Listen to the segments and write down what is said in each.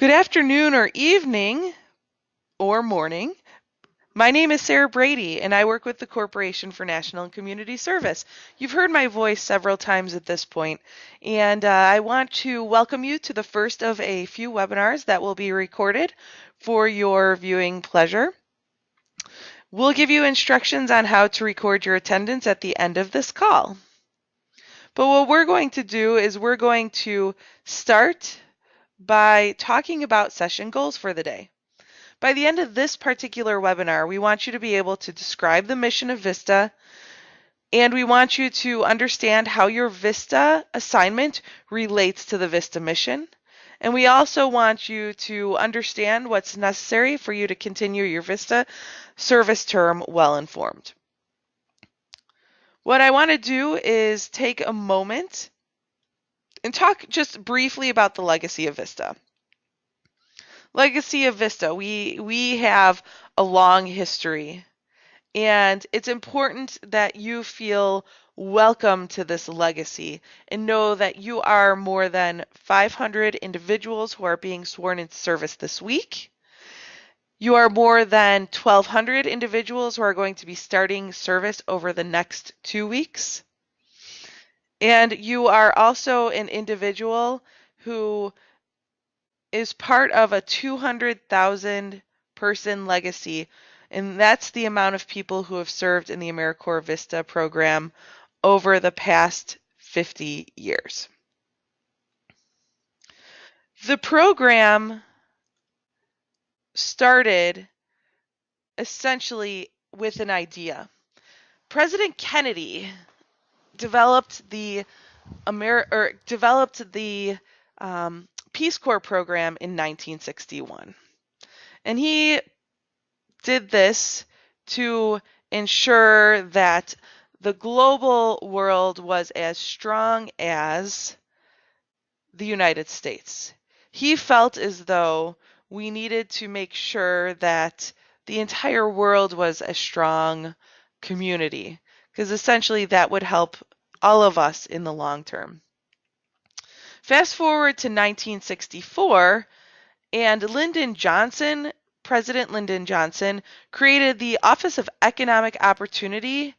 Good afternoon or evening or morning. My name is Sarah Brady, and I work with the Corporation for National and Community Service. You've heard my voice several times at this point, and I want to welcome you to the first of a few webinars that will be recorded for your viewing pleasure. We'll give you instructions on how to record your attendance at the end of this call. But what we're going to do is we're going to start by talking about session goals for the day. By the end of this particular webinar, we want you to be able to describe the mission of VISTA, and we want you to understand how your VISTA assignment relates to the VISTA mission. And we also want you to understand what's necessary for you to continue your VISTA service term well informed. What I want to do is take a moment and talk just briefly about the legacy of VISTA. Legacy of VISTA, we have a long history, and it's important that you feel welcome to this legacy and know that you are more than 500 individuals who are being sworn into service this week. You are more than 1,200 individuals who are going to be starting service over the next 2 weeks. And you are also an individual who is part of a 200,000 person legacy, and that's the amount of people who have served in the AmeriCorps VISTA program over the past 50 years. The program started essentially with an idea. President Kennedy developed the Peace Corps program in 1961. And he did this to ensure that the global world was as strong as the United States. He felt as though we needed to make sure that the entire world was a strong community, because essentially that would help all of us in the long term. Fast forward to 1964, and President Lyndon Johnson, created the Office of Economic Opportunity,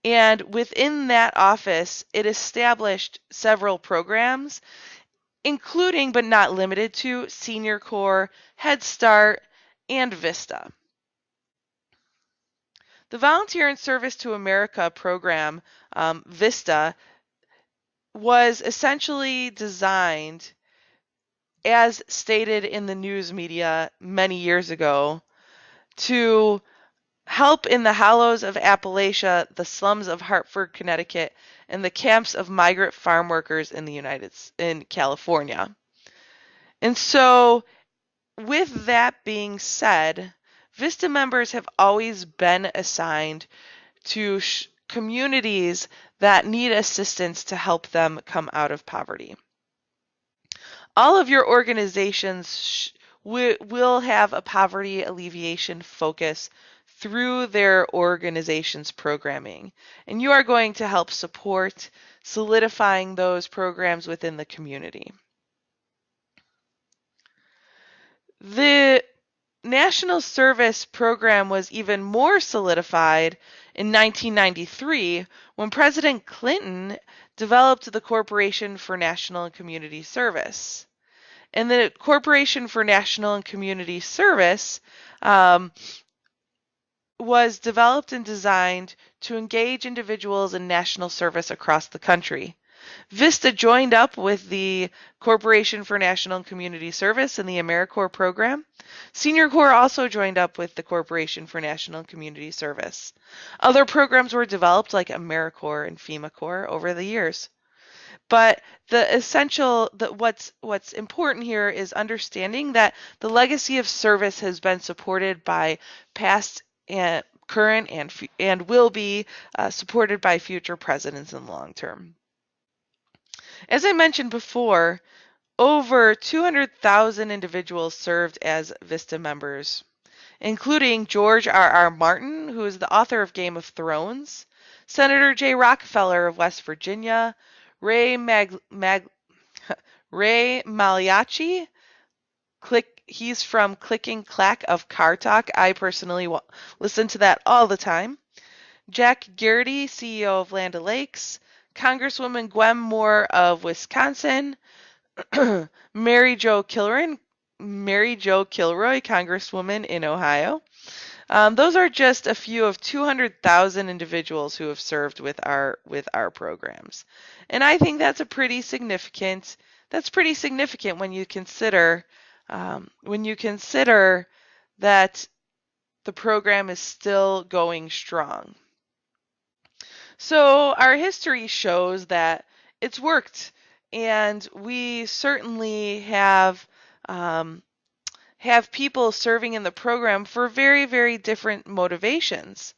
and within that office, it established several programs, including but not limited to Senior Corps, Head Start, and VISTA. The Volunteer in Service to America program, VISTA, was essentially designed, as stated in the news media many years ago, to help in the hollows of Appalachia, the slums of Hartford, Connecticut, and the camps of migrant farm workers in California. And so, with that being said, VISTA members have always been assigned to communities that need assistance to help them come out of poverty. All of your organizations will have a poverty alleviation focus through their organization's programming, and you are going to help support solidifying those programs within the community. The National Service Program was even more solidified in 1993 when President Clinton developed the Corporation for National and Community Service. And the Corporation for National and Community Service was developed and designed to engage individuals in national service across the country. VISTA joined up with the Corporation for National and Community Service and the AmeriCorps program. Senior Corps also joined up with the Corporation for National and Community Service. Other programs were developed like AmeriCorps and FEMA Corps over the years. But what's important here is understanding that the legacy of service has been supported by past and current and will be supported by future presidents in the long term. As I mentioned before, over 200,000 individuals served as VISTA members, including George R.R. Martin, who is the author of Game of Thrones, Senator J. Rockefeller of West Virginia, Ray Magliacci, He's from Click and Clack of Car Talk. I personally listen to that all the time. Jack Garrity, CEO of Land O'Lakes. Congresswoman Gwen Moore of Wisconsin. Mary Jo Kilroy, Congresswoman in Ohio. Those are just a few of 200,000 individuals who have served with our programs, and I think that's pretty significant. That's pretty significant when you consider that the program is still going strong. So our history shows that it's worked, and we certainly have people serving in the program for very, very different motivations.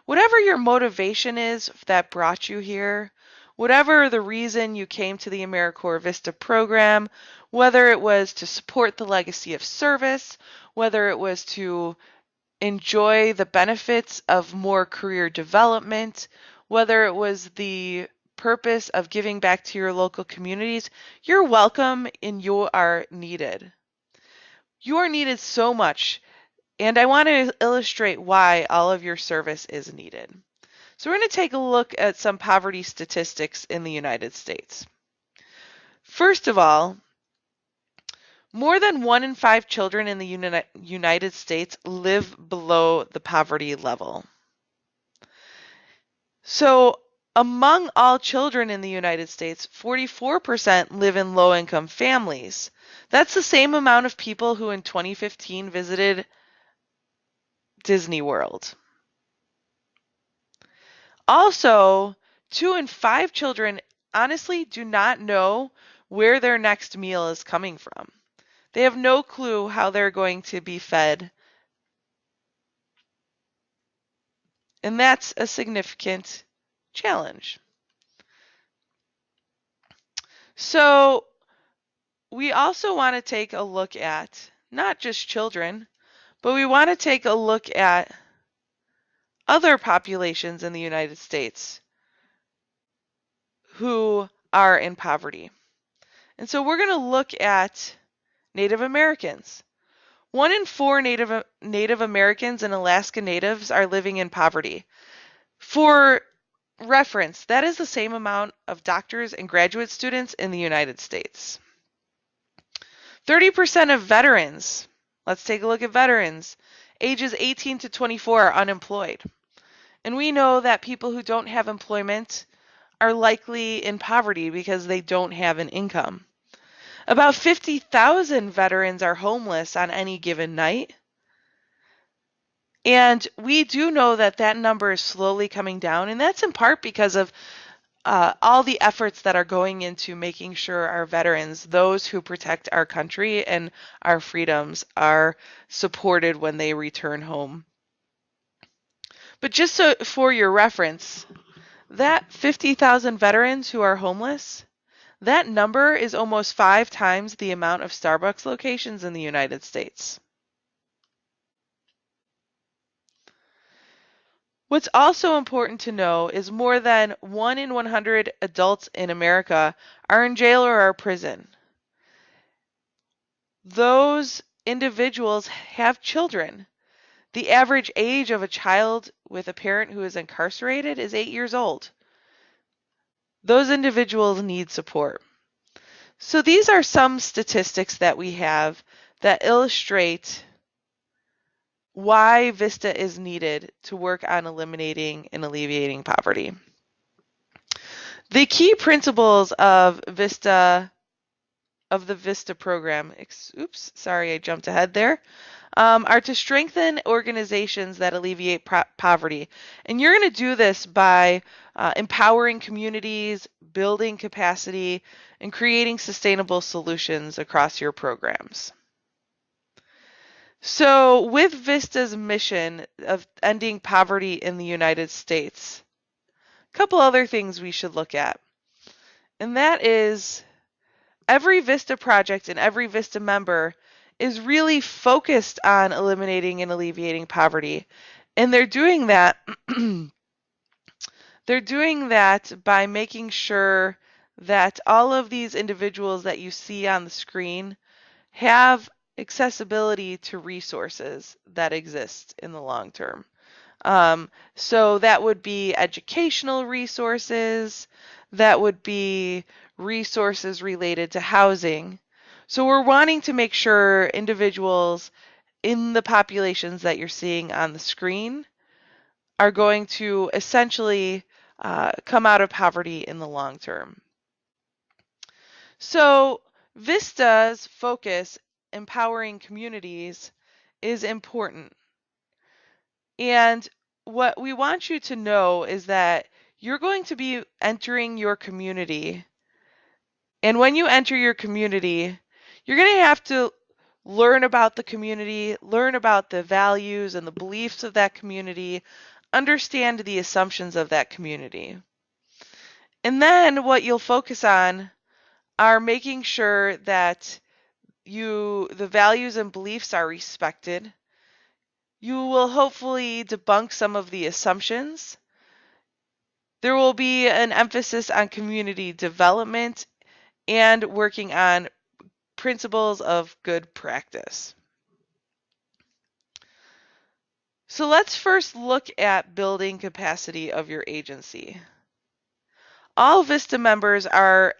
Whatever your motivation is that brought you here, whatever the reason you came to the AmeriCorps VISTA program, whether it was to support the legacy of service, whether it was to enjoy the benefits of more career development, whether it was the purpose of giving back to your local communities, you're welcome and you are needed. You are needed so much, and I want to illustrate why all of your service is needed. So we're going to take a look at some poverty statistics in the United States. First of all, more than 1 in 5 children in the United States live below the poverty level. So among all children in the United States, 44% live in low-income families. That's the same amount of people who in 2015 visited Disney World. Also, 2 in 5 children honestly do not know where their next meal is coming from. They have no clue how they're going to be fed. And that's a significant challenge. So we also want to take a look at not just children, but we want to take a look at other populations in the United States who are in poverty. And so we're going to look at Native Americans. 1 in 4 Native Americans and Alaska Natives are living in poverty. For reference, that is the same amount of doctors and graduate students in the United States. 30% of veterans, let's take a look at veterans, ages 18 to 24 are unemployed. And we know that people who don't have employment are likely in poverty because they don't have an income. About 50,000 veterans are homeless on any given night. And we do know that that number is slowly coming down, and that's in part because of all the efforts that are going into making sure our veterans, those who protect our country and our freedoms, are supported when they return home. But just so for your reference, that 50,000 veterans who are homeless, that number is almost 5 times the amount of Starbucks locations in the United States. What's also important to know is more than 1 in 100 adults in America are in jail or are prison. Those individuals have children. The average age of a child with a parent who is incarcerated is 8 years old. Those individuals need support. So these are some statistics that we have that illustrate why VISTA is needed to work on eliminating and alleviating poverty. The key principles of the VISTA program, oops, sorry, I jumped ahead there, are to strengthen organizations that alleviate poverty. And you're going to do this by empowering communities, building capacity, and creating sustainable solutions across your programs. So with VISTA's mission of ending poverty in the United States, a couple other things we should look at. And that is every VISTA project and every VISTA member is really focused on eliminating and alleviating poverty. And they're doing that by making sure that all of these individuals that you see on the screen have accessibility to resources that exist in the long term. So that would be educational resources, that would be resources related to housing. So we're wanting to make sure individuals in the populations that you're seeing on the screen are going to essentially come out of poverty in the long term. So VISTA's focus, empowering communities, is important. And what we want you to know is that you're going to be entering your community. And when you enter your community, you're going to have to learn about the community, learn about the values and the beliefs of that community, understand the assumptions of that community. And then what you'll focus on are making sure that the values and beliefs are respected. You will hopefully debunk some of the assumptions. There will be an emphasis on community development and working on principles of good practice. So let's first look at building capacity of your agency. All VISTA members are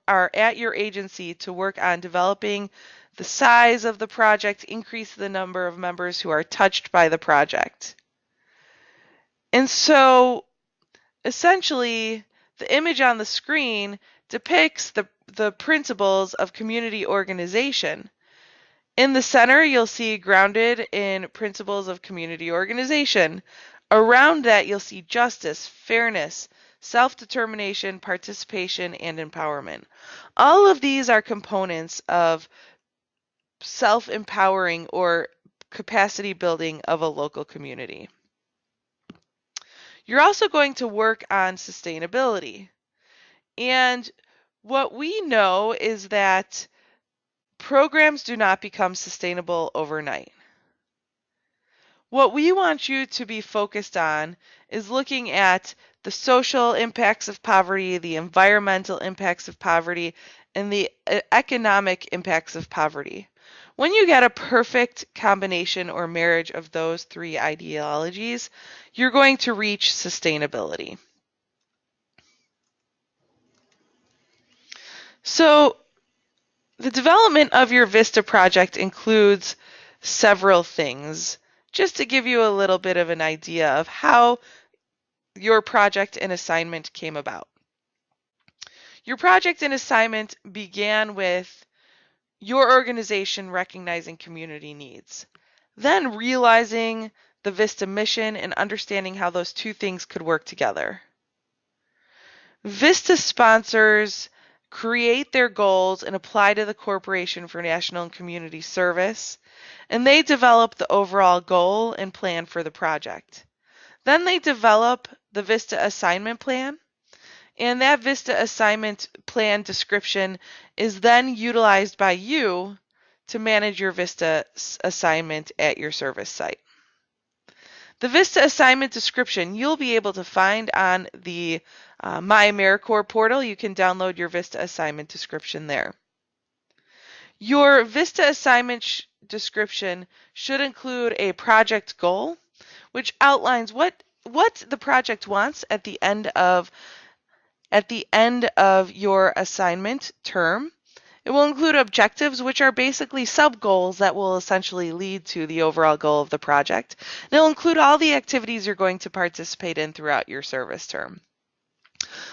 at your agency to work on developing the size of the project, increase the number of members who are touched by the project. And so essentially, the image on the screen depicts the principles of community organization. In the center, you'll see grounded in principles of community organization. Around that, you'll see justice, fairness, self-determination, participation, and empowerment. All of these are components of self-empowering or capacity building of a local community. You're also going to work on sustainability. And what we know is that programs do not become sustainable overnight. What we want you to be focused on is looking at the social impacts of poverty, the environmental impacts of poverty, and the economic impacts of poverty. When you get a perfect combination or marriage of those three ideologies, you're going to reach sustainability. So the development of your VISTA project includes several things, just to give you a little bit of an idea of how your project and assignment came about. Your project and assignment began with your organization recognizing community needs, then realizing the VISTA mission and understanding how those two things could work together. VISTA sponsors create their goals and apply to the Corporation for National and Community Service, and they develop the overall goal and plan for the project. Then they develop the VISTA assignment plan, and that VISTA assignment plan description is then utilized by you to manage your VISTA assignment at your service site. The VISTA assignment description you'll be able to find on the My AmeriCorps portal. You can download your VISTA assignment description there. Your VISTA assignment description should include a project goal, which outlines what the project wants at the end of your assignment term. It will include objectives, which are basically sub-goals that will essentially lead to the overall goal of the project. And it'll include all the activities you're going to participate in throughout your service term.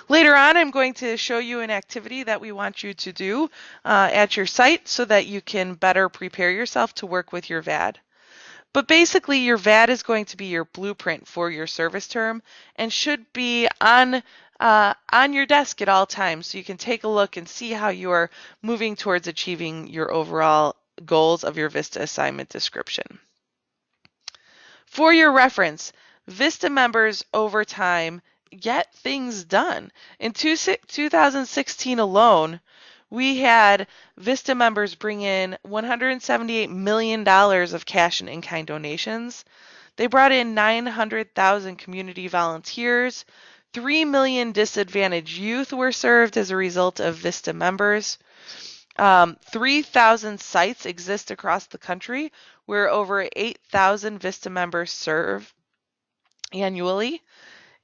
Later on, I'm going to show you an activity that we want you to do at your site so that you can better prepare yourself to work with your VAD. But basically, your VAD is going to be your blueprint for your service term and should be on your desk at all times so you can take a look and see how you are moving towards achieving your overall goals of your VISTA assignment description. For your reference, VISTA members over time get things done. In 2016 alone, we had VISTA members bring in $178 million of cash and in-kind donations. They brought in 900,000 community volunteers. 3 million disadvantaged youth were served as a result of VISTA members. 3,000 sites exist across the country where over 8,000 VISTA members serve annually,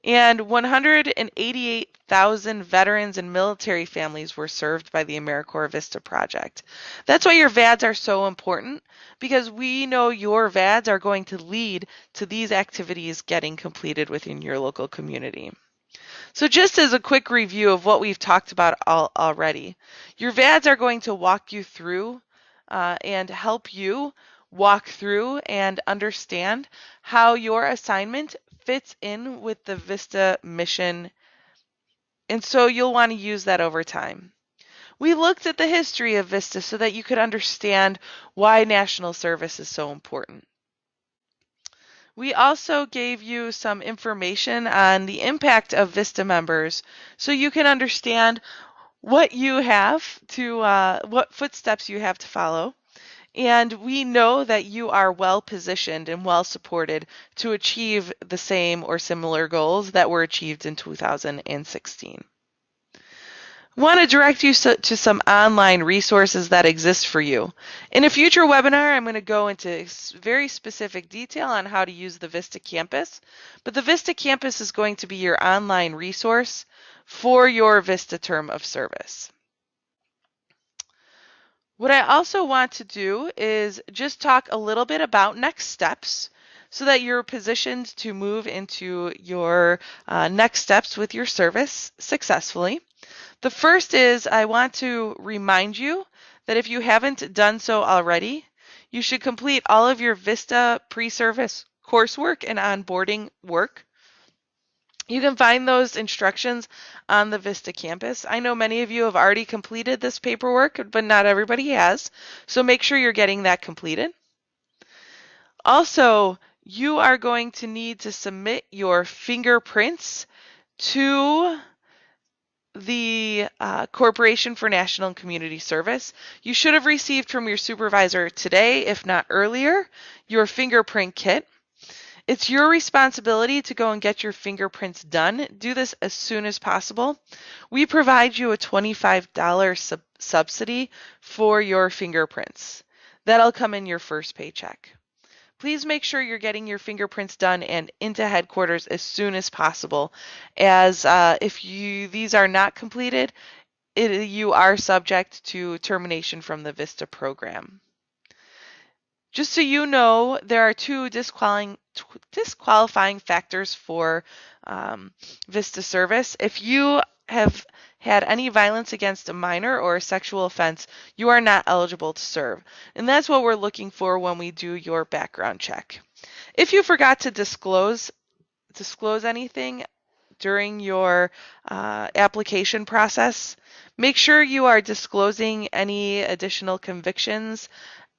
and 188,000 veterans and military families were served by the AmeriCorps VISTA project. That's why your VADs are so important, because we know your VADs are going to lead to these activities getting completed within your local community. So just as a quick review of what we've talked about already, your VADs are going to walk you through and help you walk through and understand how your assignment fits in with the VISTA mission, and so you'll want to use that over time. We looked at the history of VISTA so that you could understand why national service is so important. We also gave you some information on the impact of VISTA members so you can understand what you have to, what footsteps you have to follow. And we know that you are well positioned and well supported to achieve the same or similar goals that were achieved in 2016. I want to direct you to some online resources that exist for you. In a future webinar, I'm going to go into very specific detail on how to use the VISTA Campus, but the VISTA Campus is going to be your online resource for your VISTA term of service. What I also want to do is just talk a little bit about next steps so that you're positioned to move into your next steps with your service successfully. The first is I want to remind you that if you haven't done so already, you should complete all of your VISTA pre-service coursework and onboarding work. You can find those instructions on the VISTA campus. I know many of you have already completed this paperwork, but not everybody has, so make sure you're getting that completed. Also, you are going to need to submit your fingerprints to the Corporation for National and Community Service. You should have received from your supervisor today, if not earlier, your fingerprint kit. It's your responsibility to go and get your fingerprints done. Do this as soon as possible. We provide you a $25 subsidy for your fingerprints. That'll come in your first paycheck. Please make sure you're getting your fingerprints done and into headquarters as soon as possible, as if these are not completed, you are subject to termination from the VISTA program. Just so you know, there are two disqualifying factors for VISTA service. If you have had any violence against a minor or a sexual offense, you are not eligible to serve. And that's what we're looking for when we do your background check. If you forgot to disclose anything during your application process, make sure you are disclosing any additional convictions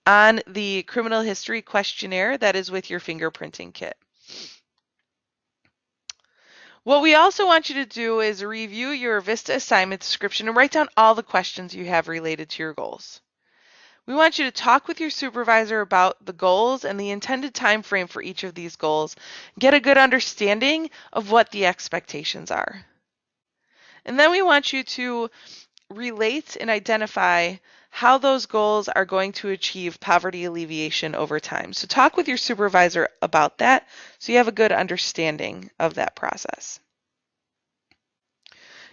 on the criminal history questionnaire that is with your fingerprinting kit. What we also want you to do is review your VISTA assignment description and write down all the questions you have related to your goals. We want you to talk with your supervisor about the goals and the intended time frame for each of these goals. Get a good understanding of what the expectations are. And then we want you to relate and identify how those goals are going to achieve poverty alleviation over time. So talk with your supervisor about that so you have a good understanding of that process.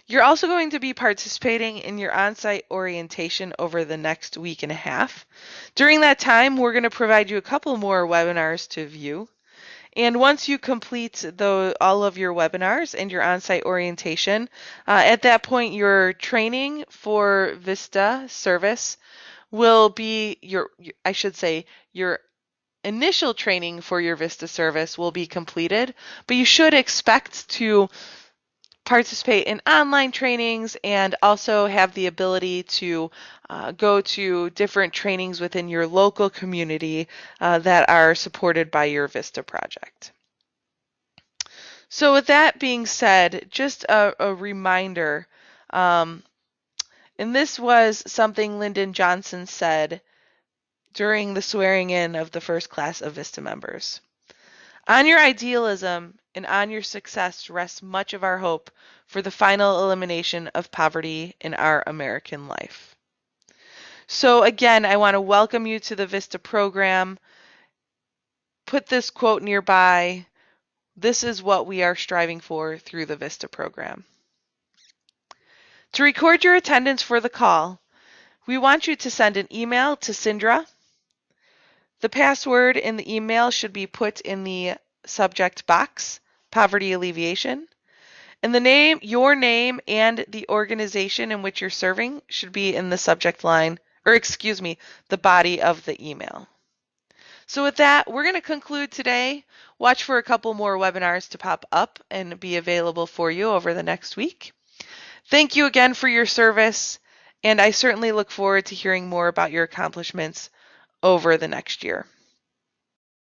You're also going to be participating in your on-site orientation over the next week and a half. During that time, we're going to provide you a couple more webinars to view. And once you complete all of your webinars and your on-site orientation, at that point your training for VISTA service will be your initial training for your VISTA service will be completed, but you should expect to participate in online trainings and also have the ability to go to different trainings within your local community that are supported by your VISTA project. So with that being said, just a reminder, and this was something Lyndon Johnson said during the swearing in of the first class of VISTA members. On your idealism and on your success rests much of our hope for the final elimination of poverty in our American life. So again, I want to welcome you to the VISTA program. Put this quote nearby. This is what we are striving for through the VISTA program. To record your attendance for the call, we want you to send an email to Sindra. The password in the email should be put in the subject box, poverty alleviation. And your name and the organization in which you're serving should be in the subject line, or excuse me, the body of the email. So with that, we're going to conclude today. Watch for a couple more webinars to pop up and be available for you over the next week. Thank you again for your service, and I certainly look forward to hearing more about your accomplishments over the next year.